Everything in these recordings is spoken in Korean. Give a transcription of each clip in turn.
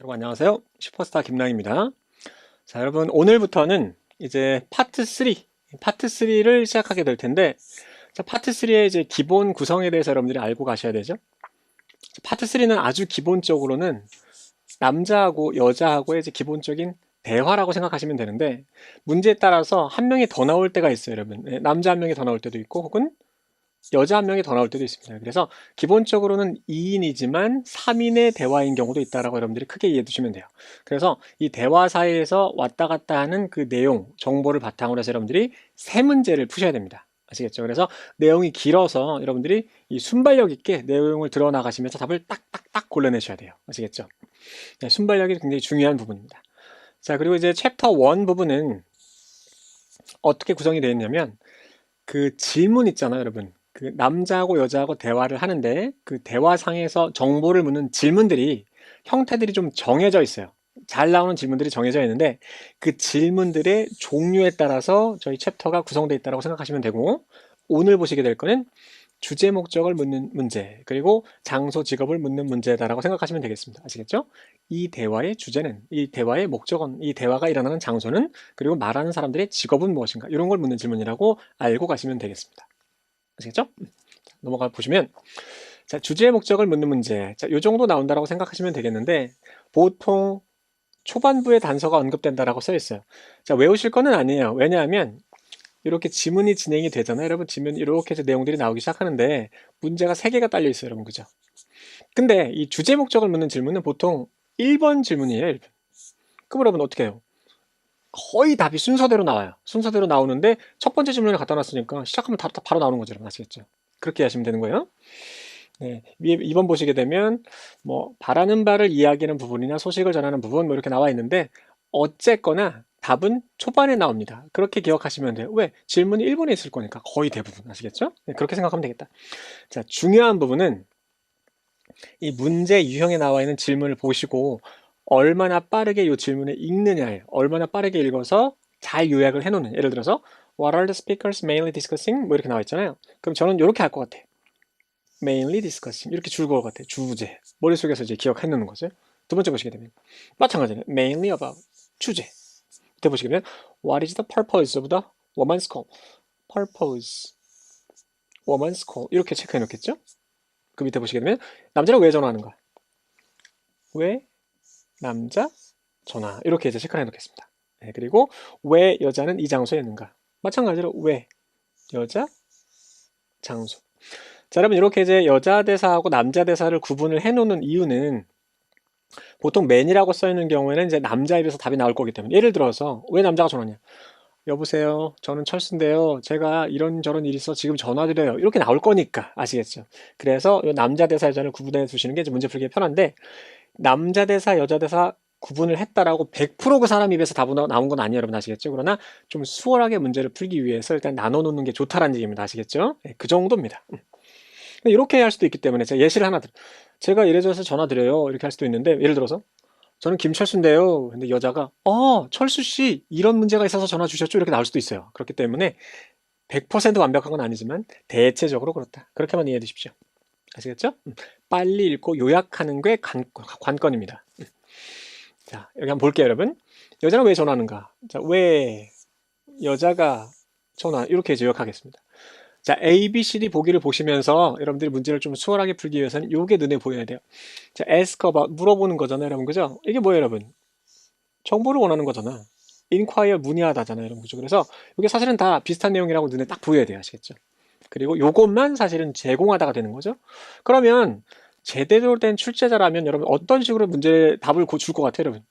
여러분 안녕하세요. 슈퍼스타 김랑입니다. 자, 여러분 오늘부터는 이제 파트 3를 시작하게 될 텐데, 자, 파트 3의 이제 기본 구성에 대해서 여러분들이 알고 가셔야 되죠. 파트 3는 아주 기본적으로는 남자하고 여자하고의 이제 기본적인 대화라고 생각하시면 되는데, 문제에 따라서 한 명이 더 나올 때가 있어요, 여러분. 네, 남자 한 명이 더 나올 때도 있고, 혹은 여자 한 명이 더 나올 때도 있습니다. 그래서 기본적으로는 2인이지만 3인의 대화인 경우도 있다라고 여러분들이 크게 이해해 두시면 돼요. 그래서 이 대화 사이에서 왔다 갔다 하는 그 내용, 정보를 바탕으로 해서 여러분들이 세 문제를 푸셔야 됩니다. 아시겠죠? 그래서 내용이 길어서 여러분들이 이 순발력 있게 내용을 들어나가시면서 답을 딱딱딱 골라내셔야 돼요. 아시겠죠? 네, 순발력이 굉장히 중요한 부분입니다. 자, 그리고 이제 챕터 1 부분은 어떻게 구성이 되어 있냐면, 그 질문 있잖아요, 여러분. 그 남자하고 여자하고 대화를 하는데 그 대화상에서 정보를 묻는 질문들이 형태들이 좀 정해져 있어요. 잘 나오는 질문들이 정해져 있는데 그 질문들의 종류에 따라서 저희 챕터가 구성되어 있다고 생각하시면 되고, 오늘 보시게 될 거는 주제 목적을 묻는 문제, 그리고 장소 직업을 묻는 문제다라고 생각하시면 되겠습니다. 아시겠죠? 이 대화의 주제는, 이 대화의 목적은, 이 대화가 일어나는 장소는, 그리고 말하는 사람들의 직업은 무엇인가, 이런 걸 묻는 질문이라고 알고 가시면 되겠습니다. 아시겠죠? 자, 넘어가 보시면, 자, 주제의 목적을 묻는 문제. 자, 요 정도 나온다라고 생각하시면 되겠는데, 보통 초반부에 단서가 언급된다라고 써 있어요. 자, 외우실 거는 아니에요. 왜냐하면 이렇게 지문이 진행이 되잖아요. 여러분, 지문 이렇게 해서 내용들이 나오기 시작하는데 문제가 3개가 딸려 있어요, 여러분. 그죠? 근데 이 주제 목적을 묻는 질문은 보통 1번 질문이에요. 1번. 그럼 여러분 어떻게 해요? 거의 답이 순서대로 나와요. 순서대로 나오는데 첫 번째 질문을 갖다 놨으니까 시작하면 바로 나오는 거죠, 여러분. 아시겠죠? 그렇게 하시면 되는 거예요. 네, 위에 2번 보시게 되면 뭐 바라는 바를 이야기하는 부분이나 소식을 전하는 부분 뭐 이렇게 나와 있는데, 어쨌거나 답은 초반에 나옵니다. 그렇게 기억하시면 돼요. 왜? 질문이 1번에 있을 거니까, 거의 대부분. 아시겠죠? 네, 그렇게 생각하면 되겠다. 자, 중요한 부분은 이 문제 유형에 나와 있는 질문을 보시고 얼마나 빠르게 이 질문을 읽느냐예요. 얼마나 빠르게 읽어서 잘 요약을 해놓는. 예를 들어서 What are the speakers mainly discussing? 뭐 이렇게 나와 있잖아요. 그럼 저는 이렇게 할 것 같아. mainly discussing, 이렇게 줄거 같아. 주제. 머릿속에서 이제 기억해 놓는 거죠. 두 번째 보시게 되면 마찬가지로 mainly about, 주제. 밑에 보시게 되면 what is the purpose of the woman's call? purpose, woman's call, 이렇게 체크해 놓겠죠. 그 밑에 보시게 되면 남자는 왜 전화하는가? 왜 남자 전화, 이렇게 이제 체크해 놓겠습니다. 네, 그리고 왜 여자는 이 장소에 있는가? 마찬가지로 왜 여자 장소. 자, 여러분 이렇게 이제 여자 대사하고 남자 대사를 구분을 해 놓는 이유는, 보통 맨이라고 써 있는 경우에는 이제 남자 입에서 답이 나올 거기 때문에, 예를 들어서 왜 남자가 전화냐? 여보세요, 저는 철수인데요, 제가 이런저런 일이 있어 지금 전화드려요, 이렇게 나올 거니까. 아시겠죠? 그래서 이 남자 대사 여자를 구분해 두시는 게 이제 문제 풀기에 편한데, 남자 대사 여자 대사 구분을 했다라고 100%그 사람 입에서 답이 나온 건 아니에요, 여러분. 아시겠죠? 그러나 좀 수월하게 문제를 풀기 위해서 일단 나눠 놓는 게 좋다라는 얘기입니다. 아시겠죠? 네, 그 정도입니다. 이렇게 할 수도 있기 때문에 제가 예시를 하나 제가 이래저래서 전화 드려요, 이렇게 할 수도 있는데, 예를 들어서 저는 김철수인데요, 근데 여자가 철수 씨 이런 문제가 있어서 전화 주셨죠, 이렇게 나올 수도 있어요. 그렇기 때문에 100% 완벽한 건 아니지만 대체적으로 그렇다, 그렇게만 이해해 주십시오. 아시겠죠? 빨리 읽고 요약하는 게 관건입니다. 자, 여기 한번 볼게요, 여러분. 여자는 왜 전화하는가? 자, 왜 여자가 전화, 이렇게 이제 요약하겠습니다. 자, A, B, C, D 보기를 보시면서 여러분들이 문제를 좀 수월하게 풀기 위해서는 요게 눈에 보여야 돼요. 자, ask about, 물어보는 거잖아요, 여러분. 그죠? 이게 뭐예요, 여러분? 정보를 원하는 거잖아. inquire, 문의하다잖아요, 여러분. 그죠? 그래서 이게 사실은 다 비슷한 내용이라고 눈에 딱 보여야 돼요. 아시겠죠? 그리고 요것만 사실은 제공하다가 되는 거죠. 그러면 제대로 된 출제자라면 여러분 어떤 식으로 답을 줄 것 같아요, 여러분?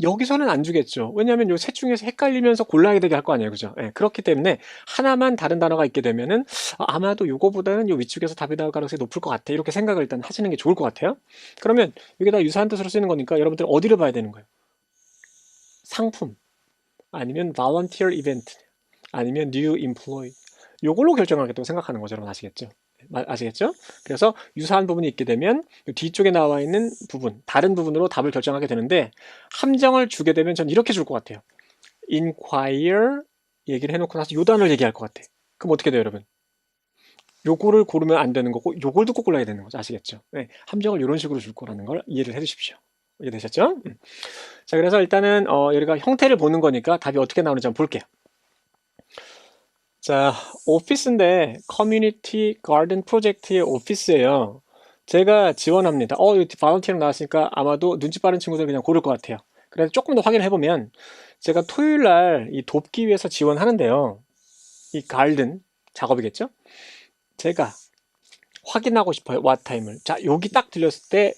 여기서는 안 주겠죠. 왜냐하면 요 셋 중에서 헷갈리면서 골라야 되게 할 거 아니에요. 그죠? 예, 그렇기 때문에 하나만 다른 단어가 있게 되면은 아마도 요거보다는 요 위쪽에서 답이 나올 가능성이 높을 것 같아, 이렇게 생각을 일단 하시는 게 좋을 것 같아요. 그러면 이게 다 유사한 뜻으로 쓰이는 거니까 여러분들 어디를 봐야 되는 거예요? 상품, 아니면 volunteer event, 아니면 new employee, 요걸로 결정하겠다고 생각하는 거죠. 여러분 아시겠죠? 아시겠죠? 그래서 유사한 부분이 있게 되면 뒤쪽에 나와 있는 부분, 다른 부분으로 답을 결정하게 되는데, 함정을 주게 되면 전 이렇게 줄 것 같아요. inquire 얘기를 해놓고 나서 요 단어를 얘기할 것 같아. 그럼 어떻게 돼요, 여러분? 요거를 고르면 안 되는 거고 요걸 듣고 골라야 되는 거죠. 아시겠죠? 네, 함정을 이런 식으로 줄 거라는 걸 이해를 해 주십시오. 이해되셨죠? 자, 그래서 일단은 여기가 형태를 보는 거니까 답이 어떻게 나오는지 한번 볼게요. 자, 오피스인데 커뮤니티 가든 프로젝트의 오피스예요. 제가 지원합니다. 이거 발런티어로 나왔으니까 아마도 눈치 빠른 친구들 그냥 고를 것 같아요. 그래서 조금 더 확인을 해보면 제가 토요일 날 이 돕기 위해서 지원하는데요. 이 가든 작업이겠죠? 제가 확인하고 싶어요. what time을. 자, 여기 딱 들렸을 때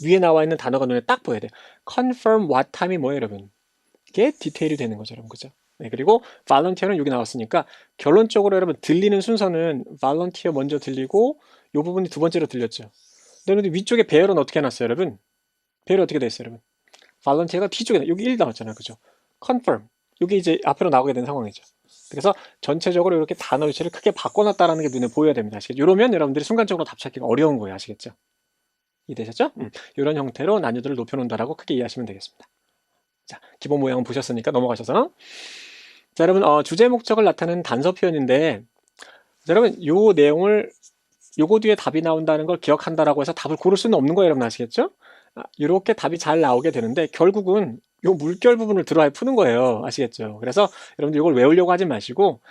위에 나와 있는 단어가 눈에 딱 보여야 돼요. confirm what time이 뭐예요, 여러분? 이게 디테일이 되는 거죠, 여러분. 그죠? 네, 그리고 volunteer는 여기 나왔으니까 결론적으로 여러분 들리는 순서는 volunteer 먼저 들리고 이 부분이 두 번째로 들렸죠. 근데 위쪽에 배열은 어떻게 해놨어요, 여러분? 배열이 어떻게 돼 있어요, 여러분? volunteer가 뒤쪽에 여기 1 나왔잖아요, 그죠? confirm 여기 이제 앞으로 나오게 된 상황이죠. 그래서 전체적으로 이렇게 단어 위치를 크게 바꿔놨다라는 게 눈에 보여야 됩니다. 아시겠죠? 이러면 여러분들이 순간적으로 답 찾기가 어려운 거예요, 아시겠죠? 이해되셨죠? 이런 형태로 난이도를 높여놓는다라고 크게 이해하시면 되겠습니다. 자, 기본 모양은 보셨으니까 넘어가셔서. 자, 여러분, 주제 목적을 나타내는 단서 표현인데, 여러분, 요 내용을, 요거 뒤에 답이 나온다는 걸 기억한다라고 해서 답을 고를 수는 없는 거예요, 여러분 아시겠죠? 이렇게 답이 잘 나오게 되는데, 결국은 요 물결 부분을 들어야 푸는 거예요. 아시겠죠? 그래서 여러분들 이걸 외우려고 하지 마시고,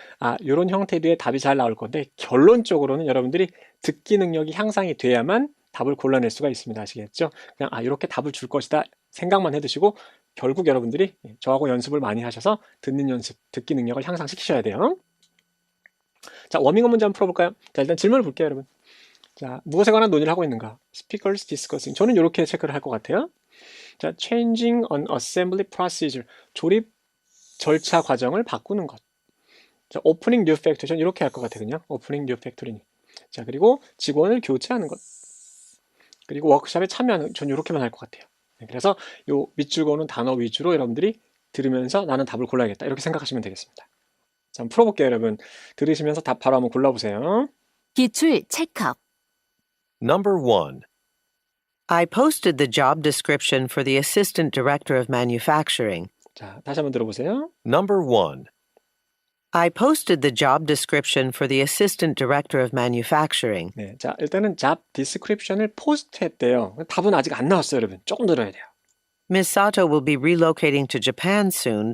요런 형태 뒤에 답이 잘 나올 건데, 결론적으로는 여러분들이 듣기 능력이 향상이 돼야만 답을 골라낼 수가 있습니다. 아시겠죠? 그냥, 이렇게 답을 줄 것이다 생각만 해두시고, 결국 여러분들이 저하고 연습을 많이 하셔서 듣는 연습, 듣기 능력을 향상시키셔야 돼요. 자, 워밍업 문제 한번 풀어볼까요? 자, 일단 질문을 볼게요, 여러분. 자, 무엇에 관한 논의를 하고 있는가? Speakers discussing. 저는 이렇게 체크를 할 것 같아요. 자, changing an assembly procedure. 조립 절차 과정을 바꾸는 것. 자, opening new factory. 저는 이렇게 할 것 같아요. opening new factory. 자, 그리고 직원을 교체하는 것. 그리고 워크숍에 참여하는, 전 이렇게만 할 것 같아요. 그래서 요 밑줄 그어놓은 단어 위주로 여러분들이 들으면서 나는 답을 골라야겠다. 이렇게 생각하시면 되겠습니다. 자, 한번 풀어볼게요, 여러분. 들으시면서 답 바로 한번 골라보세요. 기출 체크. Number 1. I posted the job description for the Assistant Director of Manufacturing. 자, 다시 한번 들어보세요. Number 1. I posted the job description for the Assistant Director of Manufacturing. 네, 자, 일단은 job description을 포스트했대요. 답은 아직 안 나왔어요, 여러분. 조금 들어야 돼요. Ms. Sato will be relocating to Japan soon.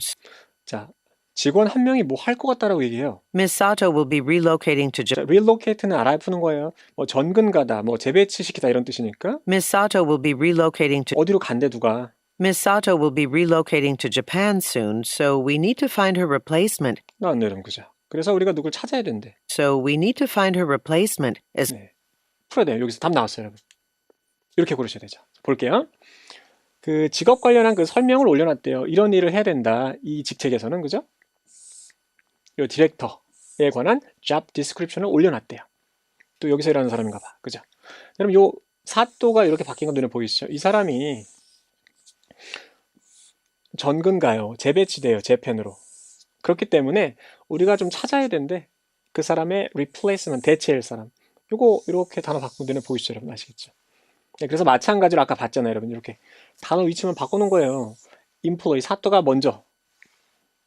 자, 직원 한 명이 뭐 할 것 같다라고 얘기해요. Ms. Sato will be relocating to 자, Japan. relocate는 알아야 푸는 거예요. 뭐 전근 가다, 뭐 재배치시키다 이런 뜻이니까. Ms. Sato will be relocating to. 어디로 간대 누가? Ms. Sato will be relocating to Japan soon, so we need to find her replacement. 나왔네, 여러분, 그죠? 그래서 우리가 누굴 찾아야 된대. So we need to find her replacement as. 네, 풀어야 돼요. 여기서 답 나왔어요, 여러분. 이렇게 고르셔야 되죠. 볼게요. 그 직업 관련한 그 설명을 올려놨대요. 이런 일을 해야 된다. 이 직책에서는, 그죠? 이 디렉터에 관한 job description을 올려놨대요. 또 여기서 일하는 사람인가 봐. 그죠? 여러분, 요 사또가 이렇게 바뀐 거 눈에 보이시죠? 이 사람이 전근가요. 재배치돼요. 재팬으로. 그렇기 때문에 우리가 좀 찾아야 되는데 그 사람의 replacement, 대체할 사람. 요거 이렇게 단어 바꾼 눈에 보이시죠? 여러분 아시겠죠? 네, 그래서 마찬가지로 아까 봤잖아요. 여러분 이렇게 단어 위치만 바꿔놓은 거예요. employee, 사또가 먼저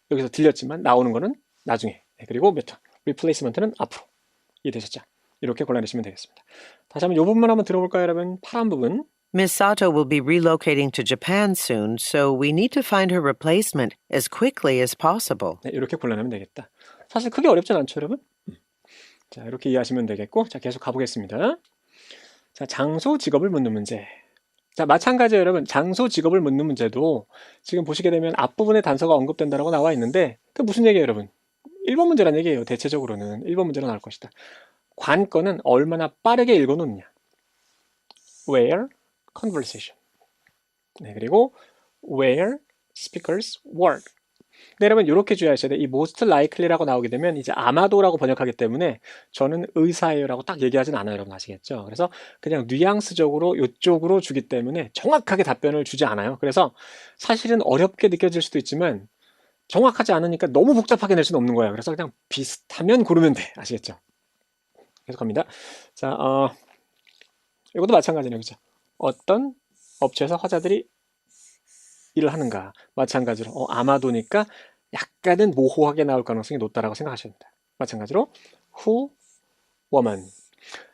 여기서 들렸지만 나오는 거는 나중에. 네, 그리고 몇 차? replacement는 앞으로. 이해되셨죠? 이렇게 골라내시면 되겠습니다. 다시 한번 이 부분만 한번 들어볼까요, 여러분? 파란 부분. Ms. Sato will be relocating to Japan soon, so we need to find her replacement as quickly as possible. 네, 이렇게 골라내면 되겠다. 사실 크게 어렵진 않죠, 여러분? 자, 이렇게 이해하시면 되겠고, 자, 계속 가보겠습니다. 자, 장소, 직업을 묻는 문제. 자, 마찬가지예요, 여러분. 장소, 직업을 묻는 문제도 지금 보시게 되면 앞부분에 단서가 언급된다라고 나와 있는데, 그 무슨 얘기예요, 여러분? 1번 문제란 얘기예요. 대체적으로는 1번 문제로 나올 것이다. 관건은 얼마나 빠르게 읽어놓느냐. Where conversation. 네, 그리고 where speakers work. 네, 여러분 이렇게 주의하셔야 돼요. 이 most likely라고 나오게 되면 이제 아마도라고 번역하기 때문에 저는 의사예요라고 딱 얘기하진 않아요, 여러분 아시겠죠? 그래서 그냥 뉘앙스적으로 이쪽으로 주기 때문에 정확하게 답변을 주지 않아요. 그래서 사실은 어렵게 느껴질 수도 있지만 정확하지 않으니까 너무 복잡하게 낼 수는 없는 거예요. 그래서 그냥 비슷하면 고르면 돼, 아시겠죠? 계속합니다. 자, 이것도 마찬가지네요, 그죠? 어떤 업체에서 화자들이 일을 하는가. 마찬가지로 아마도니까 약간은 모호하게 나올 가능성이 높다라고 생각하셔야 됩니다. 마찬가지로 who, woman.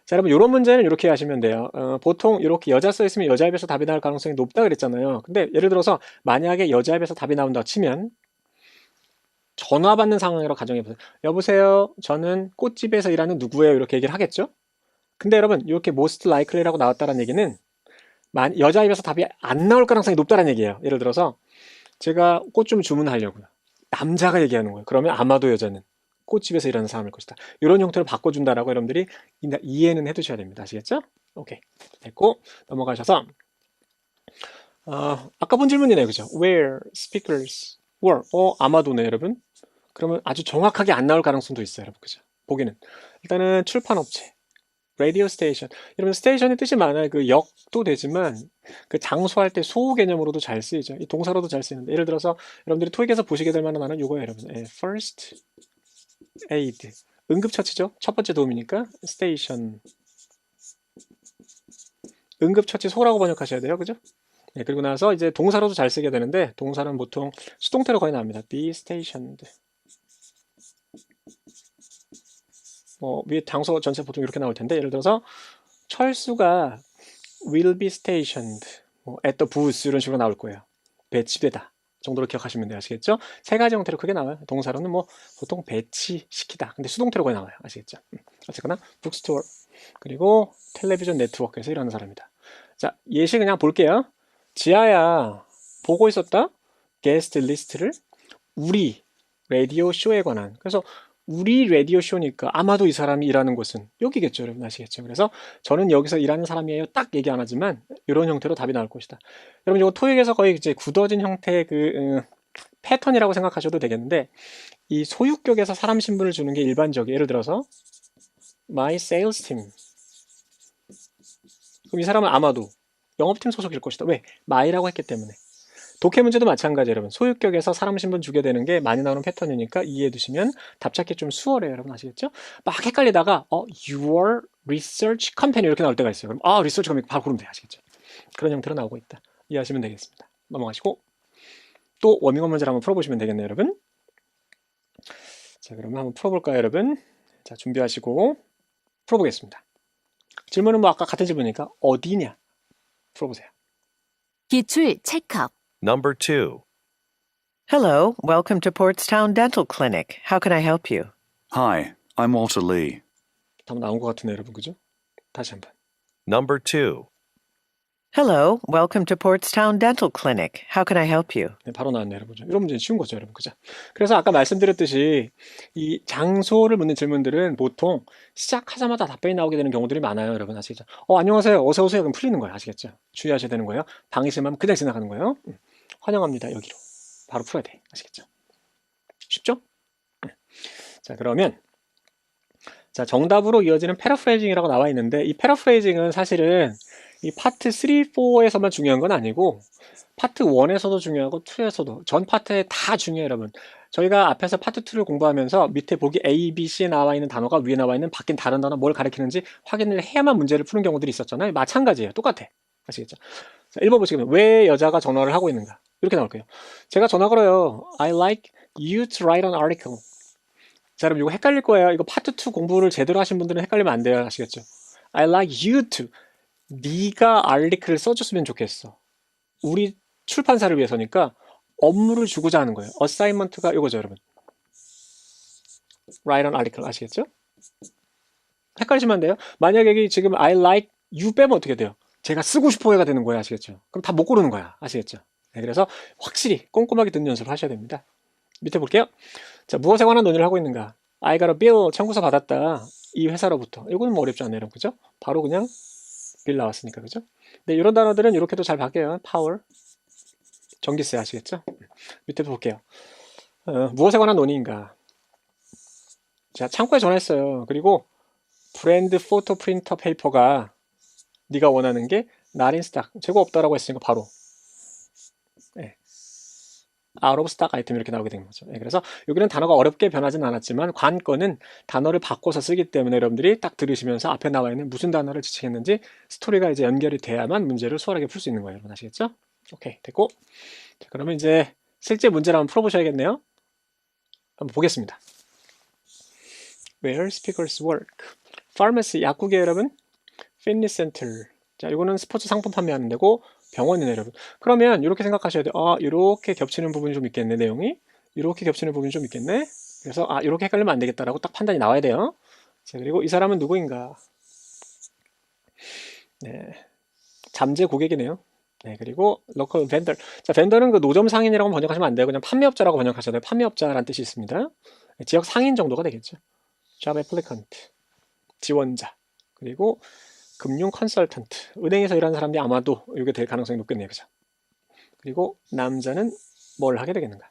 자, 여러분, 이런 문제는 이렇게 하시면 돼요. 보통 이렇게 여자 써 있으면 여자 입에서 답이 나올 가능성이 높다 그랬잖아요. 근데 예를 들어서 만약에 여자 입에서 답이 나온다고 치면 전화 받는 상황으로 가정해보세요. 여보세요, 저는 꽃집에서 일하는 누구예요? 이렇게 얘기를 하겠죠? 근데 여러분, 이렇게 most likely라고 나왔다는 얘기는 여자 입에서 답이 안 나올 가능성이 높다는 얘기예요. 예를 들어서 제가 꽃 좀 주문하려고요. 남자가 얘기하는 거예요. 그러면 아마도 여자는 꽃집에서 일하는 사람일 것이다. 이런 형태로 바꿔준다라고 여러분들이 이해는 해두셔야 됩니다. 아시겠죠? 오케이. 됐고, 넘어가셔서, 아까 본 질문이네요. 그죠? Where speakers were. 아마도네, 여러분. 그러면 아주 정확하게 안 나올 가능성도 있어요, 여러분. 그죠? 보기는. 일단은 출판업체, 라디오 스테이션. 여러분, 스테이션의 뜻이 많아요. 그 역도 되지만, 그 장소할 때 소호 개념으로도 잘 쓰이죠. 이 동사로도 잘 쓰이는데, 예를 들어서 여러분들이 토익에서 보시게 될 만한 단어는 이거예요, 여러분. first aid. 응급처치죠. 첫 번째 도움이니까 station. 응급처치 소라고 번역하셔야 돼요. 그죠? 네, 그리고 나서 이제 동사로도 잘 쓰게 되는데 동사는 보통 수동태로 거의 나옵니다. be stationed. 위에 장소 전체 보통 이렇게 나올 텐데 예를 들어서 철수가 will be stationed. at the booth 이런 식으로 나올 거예요. 배치되다. 정도로 기억하시면 돼요. 아시겠죠? 세 가지 형태로 크게 나와요. 동사로는 보통 배치시키다. 근데 수동태로 거의 나와요. 아시겠죠? 어쨌거나 북스토어 그리고 텔레비전 네트워크에서 일하는 사람이다. 자, 예시 그냥 볼게요. 지아야, 보고 있었다? 게스트 리스트를 우리 라디오 쇼에 관한. 그래서 우리 라디오 쇼니까 아마도 이 사람이 일하는 곳은 여기겠죠, 여러분 아시겠죠? 그래서 저는 여기서 일하는 사람이에요. 딱 얘기 안 하지만 이런 형태로 답이 나올 것이다. 여러분 이거 토익에서 거의 이제 굳어진 형태의 그 패턴이라고 생각하셔도 되겠는데 이 소유격에서 사람 신분을 주는 게 일반적이에요. 예를 들어서 my sales team. 그럼 이 사람은 아마도 영업팀 소속일 것이다. 왜? my라고 했기 때문에. 독해 문제도 마찬가지예요, 여러분. 소유격에서 사람 신분 주게 되는 게 많이 나오는 패턴이니까 이해해 두시면 답 찾기 좀 수월해요, 여러분. 아시겠죠? 막 헷갈리다가 your research company 이렇게 나올 때가 있어요. 그럼 research company 바로 고르면 돼요. 아시겠죠? 그런 형태로 나오고 있다. 이해하시면 되겠습니다. 넘어가시고 또 워밍업 문제를 한번 풀어보시면 되겠네요, 여러분. 자, 그러면 한번 풀어볼까요, 여러분? 자, 준비하시고 풀어보겠습니다. 질문은 아까 같은 질문이니까 어디냐? 풀어보세요. 기출 체크업. Number 2. Hello, welcome to Portstown Dental Clinic. How can I help you? Hi, I'm Walter Lee. 답 나온 것 같은데, 여러분, 그죠? 다시 한번. Number 2. Hello, welcome to Portstown Dental Clinic. How can I help you? 네, 바로 나왔네요, 여러분. 이런 문제는 쉬운 거죠, 여러분. 그죠? 그래서 아까 말씀드렸듯이 이 장소를 묻는 질문들은 보통 시작하자마자 답변이 나오게 되는 경우들이 많아요, 여러분. 아시겠죠? 안녕하세요. 어서 오세요. 그럼 풀리는 거예요. 아시겠죠? 주의하셔야 되는 거예요. 방이 심하면 그냥 지나가는 거예요. 환영합니다. 여기로. 바로 풀어야 돼. 아시겠죠? 쉽죠? 자, 그러면 자, 정답으로 이어지는 패러프레이징이라고 나와 있는데 이 패러프레이징은 사실은 이 파트 3, 4에서만 중요한 건 아니고 파트 1에서도 중요하고 2에서도 전 파트에 다 중요해요, 여러분. 저희가 앞에서 파트 2를 공부하면서 밑에 보기 A, B, C에 나와 있는 단어가 위에 나와 있는 바뀐 다른 단어 뭘 가리키는지 확인을 해야만 문제를 푸는 경우들이 있었잖아요. 마찬가지예요. 똑같아. 아시겠죠? 자, 1번 보시면 왜 여자가 전화를 하고 있는가? 이렇게 나올 거예요. 제가 전화 걸어요. I like you to write an article. 자, 여러분 이거 헷갈릴 거예요. 이거 파트 2 공부를 제대로 하신 분들은 헷갈리면 안 돼요. 아시겠죠? I like you to. 네가 article을 써줬으면 좋겠어. 우리 출판사를 위해서니까 업무를 주고자 하는 거예요. assignment가 이거죠, 여러분. write an article 아시겠죠? 헷갈리시면 안 돼요. 만약에 여기 지금 I like you 빼면 어떻게 돼요? 제가 쓰고 싶어요가 되는 거예요. 아시겠죠? 그럼 다 못 고르는 거야. 아시겠죠? 네, 그래서 확실히 꼼꼼하게 듣는 연습을 하셔야 됩니다. 밑에 볼게요. 자, 무엇에 관한 논의를 하고 있는가? I got a bill, 청구서 받았다. 이 회사로부터. 이거는 뭐 어렵지 않네요, 그죠? 바로 그냥 빌 나왔으니까, 그죠? 네, 이런 단어들은 이렇게도 잘 바뀌어요. 파월, 전기세 아시겠죠? 밑에 볼게요. 무엇에 관한 논의인가? 자, 창고에 전화했어요. 그리고 브랜드 포토 프린터 페이퍼가 네가 원하는 게 not in stock, 재고 없다라고 했으니까 바로 out of stock 아이템 이렇게 나오게 된 거죠. 그래서 여기는 단어가 어렵게 변하진 않았지만 관건은 단어를 바꿔서 쓰기 때문에 여러분들이 딱 들으시면서 앞에 나와 있는 무슨 단어를 지칭했는지 스토리가 이제 연결이 돼야만 문제를 수월하게 풀 수 있는 거예요. 여러분 아시겠죠? 오케이, 됐고. 자, 그러면 이제 실제 문제를 한번 풀어보셔야겠네요. 한번 보겠습니다. Where speakers work. pharmacy, 약국이에요, 여러분. fitness center. 자, 이거는 스포츠 상품 판매하는 데고 병원이네요, 여러분. 그러면 이렇게 생각하셔야 돼요. 아, 이렇게 겹치는 부분이 좀 있겠네, 내용이. 이렇게 겹치는 부분이 좀 있겠네. 그래서 아, 이렇게 헷갈리면 안 되겠다라고 딱 판단이 나와야 돼요. 자, 그리고 이 사람은 누구인가? 네, 잠재 고객이네요. 네, 그리고 local vendor. 자, vendor는 그 노점 상인이라고 번역하시면 안 돼요. 그냥 판매업자라고 번역하셔야 돼요. 판매업자라는 뜻이 있습니다. 네, 지역 상인 정도가 되겠죠. job applicant, 지원자. 그리고 금융 컨설턴트, 은행에서 일하는 사람들이 아마도 이게 될 가능성이 높겠네요. 그죠? 그리고 남자는 뭘 하게 되겠는가?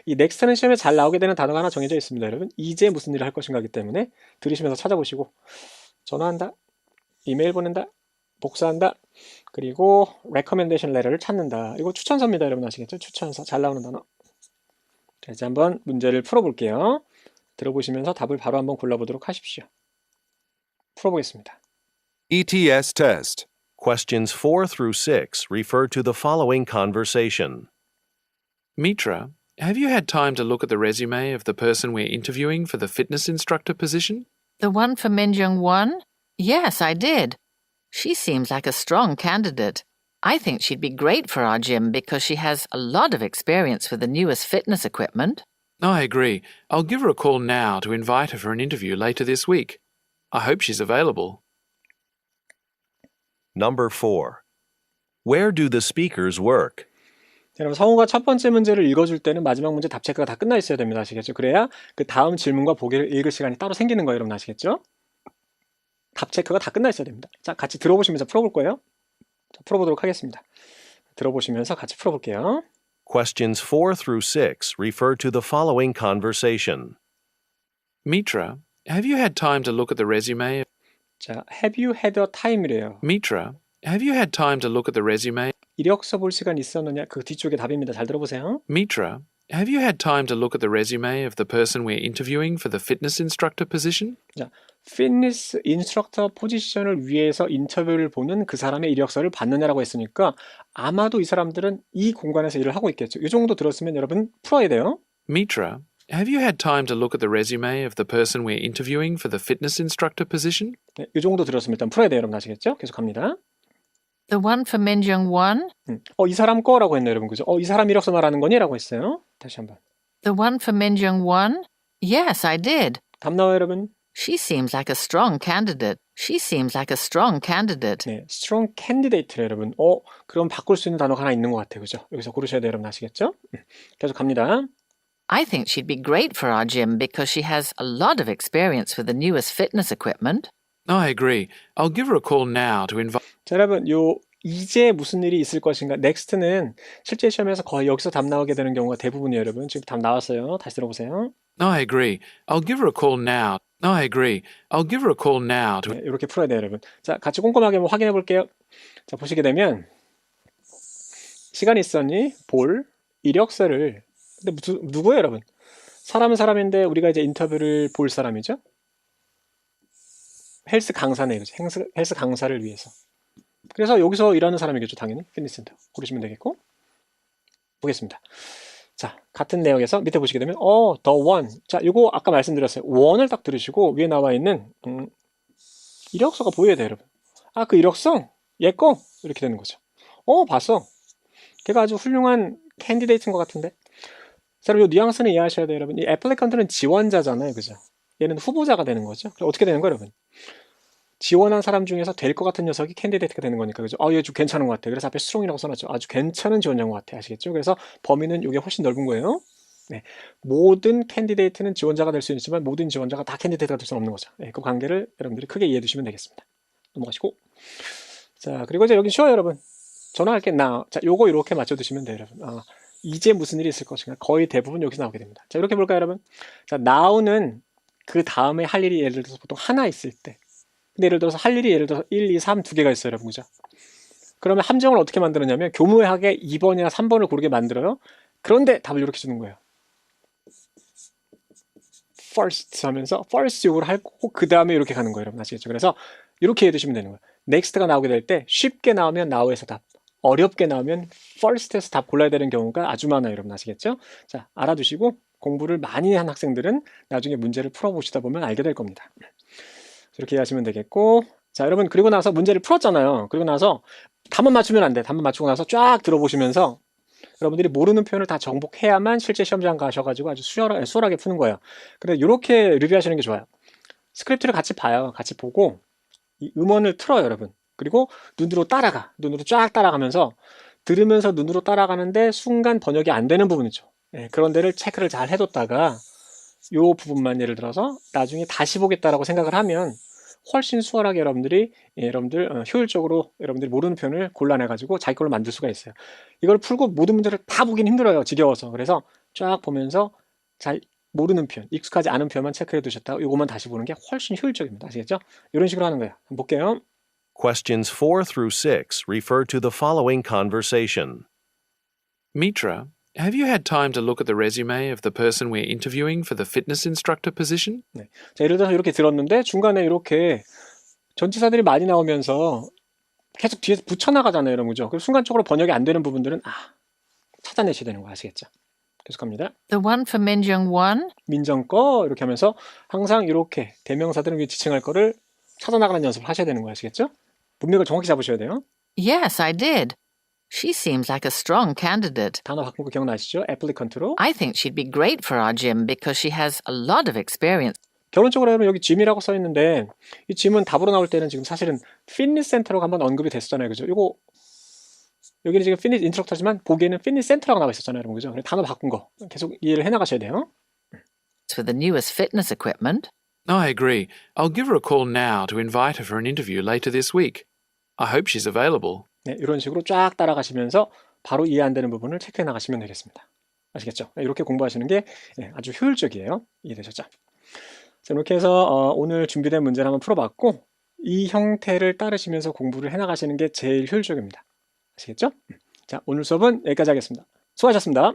이 넥스트는 시험에 잘 나오게 되는 단어가 하나 정해져 있습니다, 여러분. 이제 무슨 일을 할 것인가 하기 때문에 들으시면서 찾아보시고 전화한다, 이메일 보낸다, 복사한다, 그리고 recommendation letter를 찾는다. 이거 추천서입니다, 여러분. 아시겠죠? 추천서. 잘 나오는 단어. 자, 이제 한번 문제를 풀어볼게요. 들어보시면서 답을 바로 한번 골라보도록 하십시오. 풀어보겠습니다. ETS test. Questions 4 through 6 refer to the following conversation. Mitra, have you had time to look at the resume of the person we're interviewing for the fitness instructor position? The one for Minjung 1? Yes, I did. She seems like a strong candidate. I think she'd be great for our gym because she has a lot of experience with the newest fitness equipment. I agree. I'll give her a call now to invite her for an interview later this week. I hope she's available. Number 4. Where do the speakers work? 자, 여러분, 성우가 첫 번째 문제를 읽어줄 때는 마지막 문제 답 체크가 다 끝나 있어야 됩니다. 아시겠죠? 그래야 그 다음 질문과 보기를 읽을 시간이 따로 생기는 거예요. 여러분 아시겠죠? 답 체크가 다 끝나 있어야 됩니다. 자, 같이 들어보시면서 풀어볼 거예요. 자, 풀어보도록 하겠습니다. 들어보시면서 같이 풀어볼게요. Questions 4 through 6 refer to the following conversation. Mitra, have you had time to look at the resume? 자, have you had a time이래요. Mitra, have you had time to look at the resume? 이력서 볼 시간 있었느냐? 그 뒤쪽에 답입니다. 잘 들어보세요. Mitra, have you had time to look at the resume of the person we're interviewing for the fitness instructor position? 자, 피트니스 인스트럭터 포지션을 위해서 인터뷰를 보는 그 사람의 이력서를 봤느냐라고 했으니까 아마도 이 사람들은 이 공간에서 일을 하고 있겠죠. 이 정도 들었으면 여러분 풀어야 돼요. Mitra, have you had time to look at the resume of the person we're interviewing for the fitness instructor position? 네, 이 정도 들었으면 일단 풀어야 돼요. 여러분 아시겠죠? 계속 갑니다. The one for Minjung 1? 이 사람 거라고 했네요, 여러분. 그죠? 이 사람 이력서 말하는 거니? 라고 했어요. 다시 한번. The one for Minjung 1? Yes, I did. 답 나와요, 여러분. She seems like a strong candidate. She seems like a strong candidate. 네, strong candidate래, 여러분. 그럼 바꿀 수 있는 단어가 하나 있는 것 같아요. 그죠? 여기서 고르셔야 돼요, 여러분. 아시겠죠? 계속 갑니다. I think she'd be great for our gym because she has a lot of experience with the newest fitness equipment. I agree. I'll give her a call now to invite. 자, 여러분, 이제 무슨 일이 있을 것인가? 넥스트는 실제 시험에서 거의 여기서 답 나오게 되는 경우가 대부분이에요, 여러분. 지금 답 나왔어요. 다시 들어보세요. I agree. I'll give her a call now. I agree. I'll give her a call now to. 네, 이렇게 풀어야 돼요, 여러분. 자, 같이 꼼꼼하게 한번 확인해 볼게요. 자, 보시게 되면 시간 있었니? 볼 이력서를. 근데 누구예요, 여러분? 사람은 사람인데 우리가 이제 인터뷰를 볼 사람이죠. 헬스 강사네, 그죠? 헬스 강사를 위해서. 그래서 여기서 일하는 사람이겠죠, 당연히. 피트니스센터 고르시면 되겠고. 보겠습니다. 자, 같은 내용에서 밑에 보시게 되면 the one. 자, 요거 아까 말씀드렸어요. one을 딱 들으시고 위에 나와 있는 이력서가 보여야 돼요, 여러분. 아, 그 이력서? 얘 거? 이렇게 되는 거죠. 봤어. 걔가 아주 훌륭한 캔디데이트인 것 같은데. 자, 여러분, 요 뉘앙스는 이해하셔야 돼요, 여러분. 이 애플리컨트는 지원자잖아요, 그죠? 얘는 후보자가 되는 거죠. 그럼 어떻게 되는 거예요, 여러분? 지원한 사람 중에서 될 것 같은 녀석이 캔디데이트가 되는 거니까, 그죠? 얘 좀 괜찮은 것 같아. 그래서 앞에 스트롱이라고 써놨죠. 아주 괜찮은 지원자인 것 같아. 아시겠죠? 그래서 범위는 이게 훨씬 넓은 거예요. 네. 모든 캔디데이트는 지원자가 될 수 있지만 모든 지원자가 다 캔디데이트가 될 수는 없는 거죠. 네, 그 관계를 여러분들이 크게 이해해 두시면 되겠습니다. 넘어가시고. 자, 그리고 이제 여기 쉬워요, 여러분. 전화할게, now. 자, 요거 이렇게 맞춰두시면 돼요, 여러분. 이제 무슨 일이 있을 것인가. 거의 대부분 여기서 나오게 됩니다. 자, 이렇게 볼까요, 여러분? 자, now는 그 다음에 할 일이 예를 들어서 보통 하나 있을 때. 근데 예를 들어서 할 일이 예를 들어서 1, 2, 3 두 개가 있어요, 여러분. 그죠? 그러면 함정을 어떻게 만들었냐면 교묘하게 2번이나 3번을 고르게 만들어요. 그런데 답을 이렇게 주는 거예요. first 하면서 first 요걸 할 거고 그 다음에 이렇게 가는 거예요, 여러분. 아시겠죠? 그래서 이렇게 해두시면 되는 거예요. next가 나오게 될 때 쉽게 나오면 now에서 답, 어렵게 나오면 first에서 답 골라야 되는 경우가 아주 많아요, 여러분. 아시겠죠? 자, 알아두시고 공부를 많이 한 학생들은 나중에 문제를 풀어보시다 보면 알게 될 겁니다. 이렇게 이해하시면 되겠고, 자, 여러분, 그리고 나서 문제를 풀었잖아요. 그리고 나서 답만 맞추면 안 돼. 답만 맞추고 나서 쫙 들어보시면서 여러분들이 모르는 표현을 다 정복해야만 실제 시험장 가셔가지고 아주 수월하게 푸는 거예요. 그래서 이렇게 리뷰하시는 게 좋아요. 스크립트를 같이 봐요. 같이 보고 이 음원을 틀어요, 여러분. 그리고 눈으로 쫙 따라가면서 들으면서 눈으로 따라가는데 순간 번역이 안 되는 부분 있죠. 그런 데를 체크를 잘 해뒀다가 이 부분만 예를 들어서 나중에 다시 보겠다라고 생각을 하면 훨씬 수월하게 여러분들 효율적으로 여러분들이 모르는 표현을 골라내가지고 자기 걸로 만들 수가 있어요. 이걸 풀고 모든 문제를 다 보긴 힘들어요. 지겨워서. 그래서 쫙 보면서 잘 모르는 표현, 익숙하지 않은 표현만 체크해 두셨다가 이것만 다시 보는 게 훨씬 효율적입니다. 아시겠죠? 이런 식으로 하는 거예요. 한번 볼게요. Questions 4 through 6 refer to the following conversation. Mitra, have you had time to look at the resume of the person we're interviewing for the fitness instructor position? 자, 예를 들어서 이렇게 들었는데 중간에 이렇게 전치사들이 많이 나오면서 계속 뒤에서 붙여나가잖아요. 이런 거죠. 그래서 순간적으로 번역이 안 되는 부분들은 찾아내셔야 되는 거 아시겠죠? 계속합니다. The one for Minjung-won? 민정 거 이렇게 하면서 항상 이렇게 대명사들은 위에 지칭할 거를 찾아나가는 연습을 하셔야 되는 거 아시겠죠? 문맥을 정확히 잡으셔야 돼요. Yes, I did. She seems like a strong candidate. 단어 바꾼 거 기억나시죠? applicant로. I think she'd be great for our gym because she has a lot of experience. 결론적으로 여러분 여기 짐이라고 써 있는데 이 짐은 답으로 나올 때는 지금 사실은 피트니스 센터라고 한번 언급이 됐었잖아요. 그죠? 이거 여기는 지금 피트니스 인스트럭터지만 보기에는 피트니스 센터라고 나와 있었잖아요. 여러분 그죠? 단어 바꾼 거 계속 이해를 해 나가셔야 돼요. For the newest fitness equipment. I agree. I'll give her a call now to invite her for an interview later this week. I hope she's available. 네, 이런 식으로 쫙 따라가시면서 바로 이해 안 되는 부분을 체크해 나가시면 되겠습니다. 아시겠죠? 이렇게 공부하시는 게 아주 효율적이에요. 이해되셨죠? 자, 이렇게 해서 오늘 준비된 문제를 한번 풀어봤고 이 형태를 따르시면서 공부를 해나가시는 게 제일 효율적입니다. 아시겠죠? 자, 오늘 수업은 여기까지 하겠습니다. 수고하셨습니다.